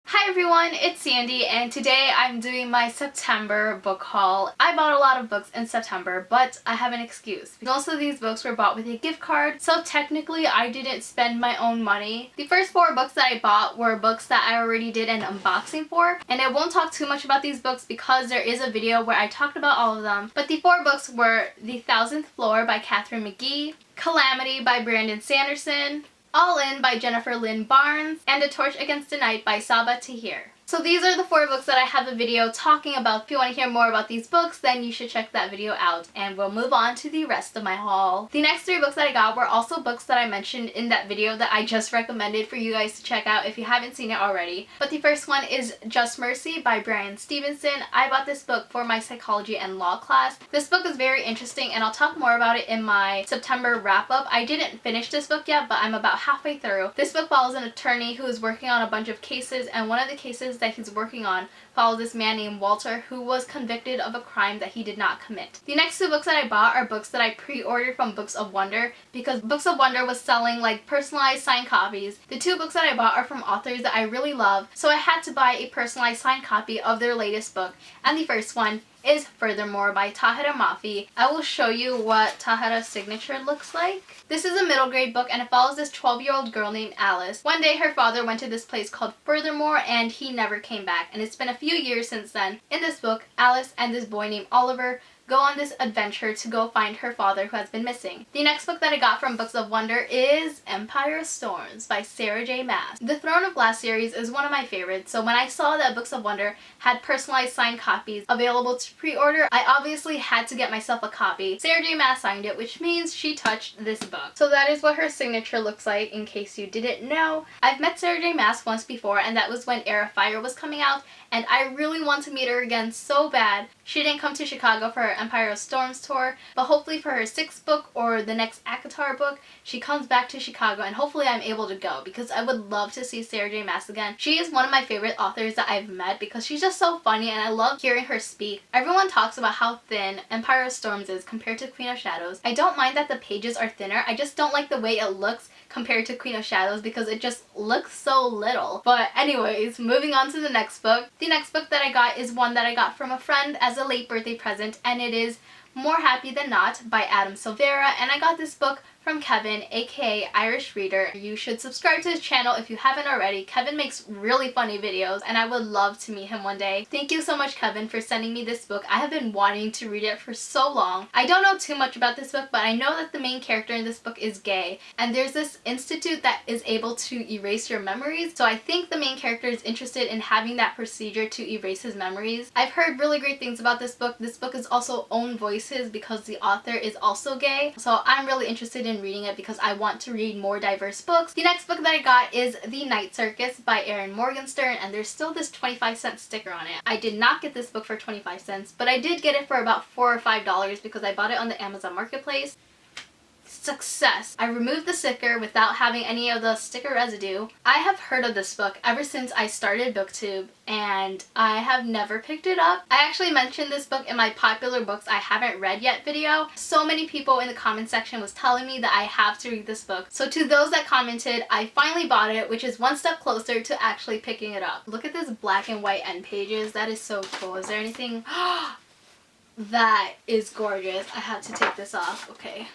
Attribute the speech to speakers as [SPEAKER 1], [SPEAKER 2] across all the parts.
[SPEAKER 1] Hi everyone, it's Sandy and today I'm doing my September book haul. I bought a lot of books in September, but I have an excuse. Most of these books were bought with a gift card, so technically I didn't spend my own money. The first 4 books that I bought were books that I already did an unboxing for, and I won't talk too much about these books because there is a video where I talked about all of them. But the 4 books were The 1000th Floor by Katherine McGee, Calamity by Brandon Sanderson, All In by Jennifer Lynn Barnes, and A Torch Against the Night by Saba Tahir. So these are the 4 books that I have a video talking about. If you want to hear more about these books, then you should check that video out, and we'll move on to the rest of my haul. The next 3 books that I got were also books that I mentioned in that video that I just recommended for you guys to check out if you haven't seen it already. But the first one is Just Mercy by Bryan Stevenson. I bought this book for my psychology and law class. This book is very interesting and I'll talk more about it in my September wrap-up. I didn't finish this book yet, but I'm about halfway through. This book follows an attorney who is working on a bunch of cases, and one of the cases that he's working on follows this man named Walter who was convicted of a crime that he did not commit. The next 2 books that I bought are books that I pre-ordered from Books of Wonder because Books of Wonder was selling like personalized signed copies. The 2 books that I bought are from authors that I really love, so I had to buy a personalized signed copy of their latest book, and the first one is Furthermore by Tahira Mafi. I will show you what Tahira's signature looks like. This is a middle grade book and it follows this 12-year-old girl named Alice. One day her father went to this place called Furthermore and he never came back, and it's been a few years since then. In this book, Alice and this boy named Oliver go on this adventure to go find her father who has been missing. The next book that I got from Books of Wonder is Empire of Storms by Sarah J. Maas. The Throne of Glass series is one of my favorites, so when I saw that Books of Wonder had personalized signed copies available to pre-order, I obviously had to get myself a copy. Sarah J. Maas signed it, which means she touched this book. So that is what her signature looks like, in case you didn't know. I've met Sarah J. Maas once before, and that was when Air of Fire was coming out, and I really want to meet her again so bad. She didn't come to Chicago for her Empire of Storms tour, but hopefully for her 6th book or the next ACOTAR book, she comes back to Chicago and hopefully I'm able to go because I would love to see Sarah J. Maas again. She is one of my favorite authors that I've met because she's just so funny and I love hearing her speak. Everyone talks about how thin Empire of Storms is compared to Queen of Shadows. I don't mind that the pages are thinner, I just don't like the way it looks compared to Queen of Shadows because it just looks so little. But anyways, moving on to the next book. The next book that I got is one that I got from a friend as a late birthday present, and it is More Happy Than Not by Adam Silvera, and I got this book from Kevin, aka Irish Reader. You should subscribe to his channel if you haven't already. Kevin makes really funny videos and I would love to meet him one day. Thank you so much, Kevin, for sending me this book. I have been wanting to read it for so long. I don't know too much about this book, but I know that the main character in this book is gay, and there's this institute that is able to erase your memories, so I think the main character is interested in having that procedure to erase his memories. I've heard really great things about this book. This book is also own voices because the author is also gay, so I'm really interested in reading it because I want to read more diverse books. The next book that I got is The Night Circus by Erin Morgenstern, and there's still this 25-cent sticker on it. I did not get this book for 25 cents, but I did get it for about $4 or $5 because I bought it on the Amazon Marketplace. Success! I removed the sticker without having any of the sticker residue. I have heard of this book ever since I started BookTube and I have never picked it up. I actually mentioned this book in my popular books I haven't read yet video. So many people in the comment section was telling me that I have to read this book. So to those that commented, I finally bought it, which is one step closer to actually picking it up. Look at this black and white end pages. That is so cool. Is there anything? That is gorgeous. I had to take this off. Okay.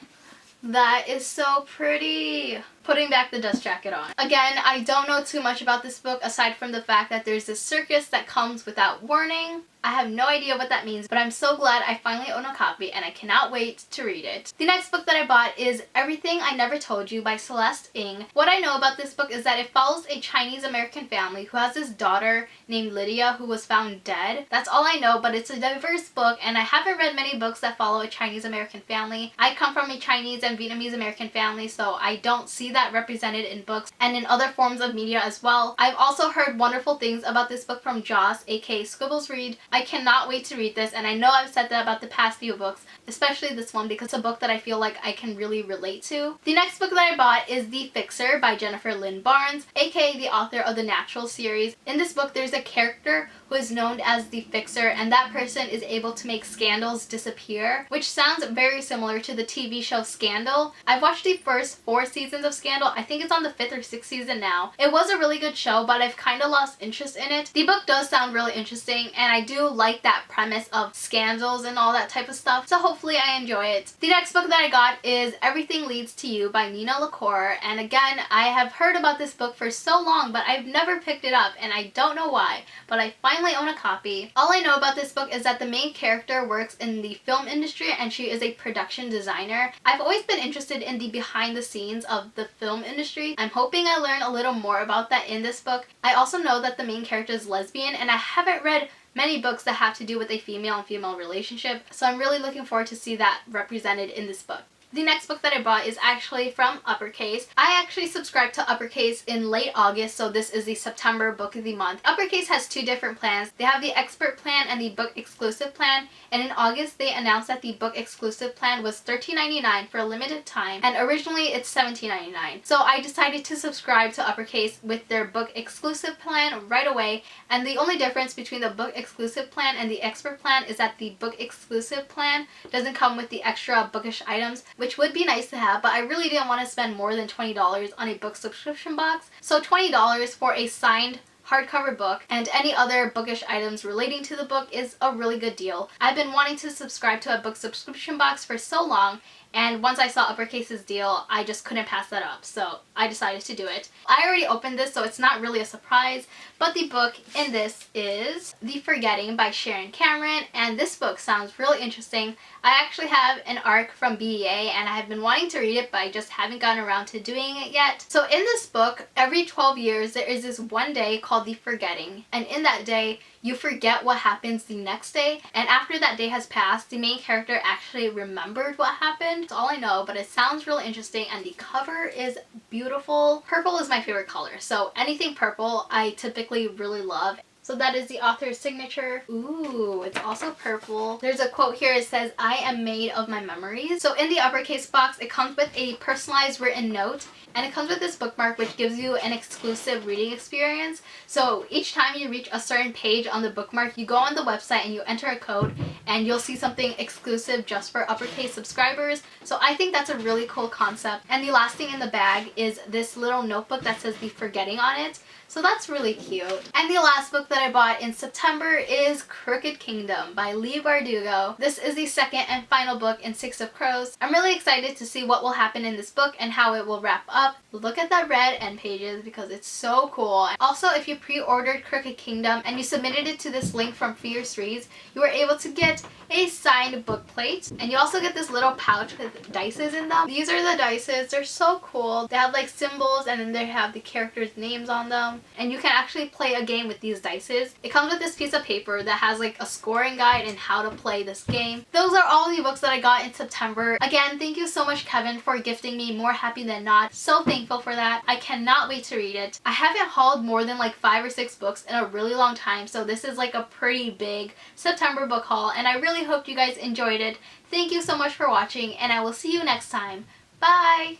[SPEAKER 1] That is so pretty. Putting back the dust jacket on. Again, I don't know too much about this book aside from the fact that there's this circus that comes without warning. I have no idea what that means, but I'm so glad I finally own a copy and I cannot wait to read it. The next book that I bought is Everything I Never Told You by Celeste Ng. What I know about this book is that it follows a Chinese American family who has this daughter named Lydia who was found dead. That's all I know, but it's a diverse book and I haven't read many books that follow a Chinese American family. I come from a Chinese and Vietnamese American family, so I don't see that represented in books and in other forms of media as well. I've also heard wonderful things about this book from Joss, aka Scribbles Read. I cannot wait to read this, and I know I've said that about the past few books, especially this one because it's a book that I feel like I can really relate to. The next book that I bought is The Fixer by Jennifer Lynn Barnes, aka the author of the Natural series. In this book, there's a character who is known as the Fixer, and that person is able to make scandals disappear, which sounds very similar to the TV show Scandal. I've watched the first 4 seasons of scandal. I think it's on the 5th or 6th season now. It was a really good show, but I've kind of lost interest in it. The book does sound really interesting, and I do like that premise of scandals and all that type of stuff, so hopefully I enjoy it. The next book that I got is Everything Leads to You by Nina LaCour, and again, I have heard about this book for so long, but I've never picked it up, and I don't know why, but I finally own a copy. All I know about this book is that the main character works in the film industry and she is a production designer. I've always been interested in the behind the scenes of the film industry. I'm hoping I learn a little more about that in this book. I also know that the main character is lesbian, and I haven't read many books that have to do with a female and female relationship, so I'm really looking forward to see that represented in this book. The next book that I bought is actually from Uppercase. I actually subscribed to Uppercase in late August, so this is the September book of the month. Uppercase has two different plans. They have the expert plan and the book exclusive plan, and in August they announced that the book exclusive plan was $13.99 for a limited time, and originally it's $17.99. So I decided to subscribe to Uppercase with their book exclusive plan right away, and the only difference between the book exclusive plan and the expert plan is that the book exclusive plan doesn't come with the extra bookish items, which would be nice to have, but I really didn't want to spend more than $20 on a book subscription box. So $20 for a signed hardcover book and any other bookish items relating to the book is a really good deal. I've been wanting to subscribe to a book subscription box for so long, and once I saw Uppercase's deal, I just couldn't pass that up, so I decided to do it. I already opened this, so it's not really a surprise, but the book in this is The Forgetting by Sharon Cameron, and this book sounds really interesting. I actually have an ARC from BEA, and I have been wanting to read it, but I just haven't gotten around to doing it yet. So in this book, every 12 years, there is this one day called The Forgetting, and in that day, you forget what happens the next day, and after that day has passed, the main character actually remembered what happened. That's all I know, but it sounds really interesting, and the cover is beautiful. Purple is my favorite color, so anything purple I typically really love. So that is the author's signature. Ooh, it's also purple. There's a quote here. It says, "I am made of my memories." So in the Uppercase box, it comes with a personalized written note, and it comes with this bookmark, which gives you an exclusive reading experience. So each time you reach a certain page on the bookmark, you go on the website and you enter a code, and you'll see something exclusive just for Uppercase subscribers. So I think that's a really cool concept. And the last thing in the bag is this little notebook that says The Forgetting on it. So that's really cute. And the last book that I bought in September is Crooked Kingdom by Leigh Bardugo. This is the second and final book in Six of Crows. I'm really excited to see what will happen in this book and how it will wrap up. Look at that red end pages because it's so cool. Also, if you pre-ordered Crooked Kingdom and you submitted it to this link from Fierce Reads, you were able to get a signed book plate, and you also get this little pouch with dices in them. These are the dices. They're so cool. They have like symbols, and then they have the characters' names on them. And you can actually play a game with these dices. It comes with this piece of paper that has like a scoring guide and how to play this game. Those are all the books that I got in September. Again, thank you so much, Kevin, for gifting me More Happy Than Not. So thankful for that. I cannot wait to read it. I haven't hauled more than like 5 or 6 books in a really long time, so this is like a pretty big September book haul, and I really hope you guys enjoyed it. Thank you so much for watching, and I will see you next time. Bye!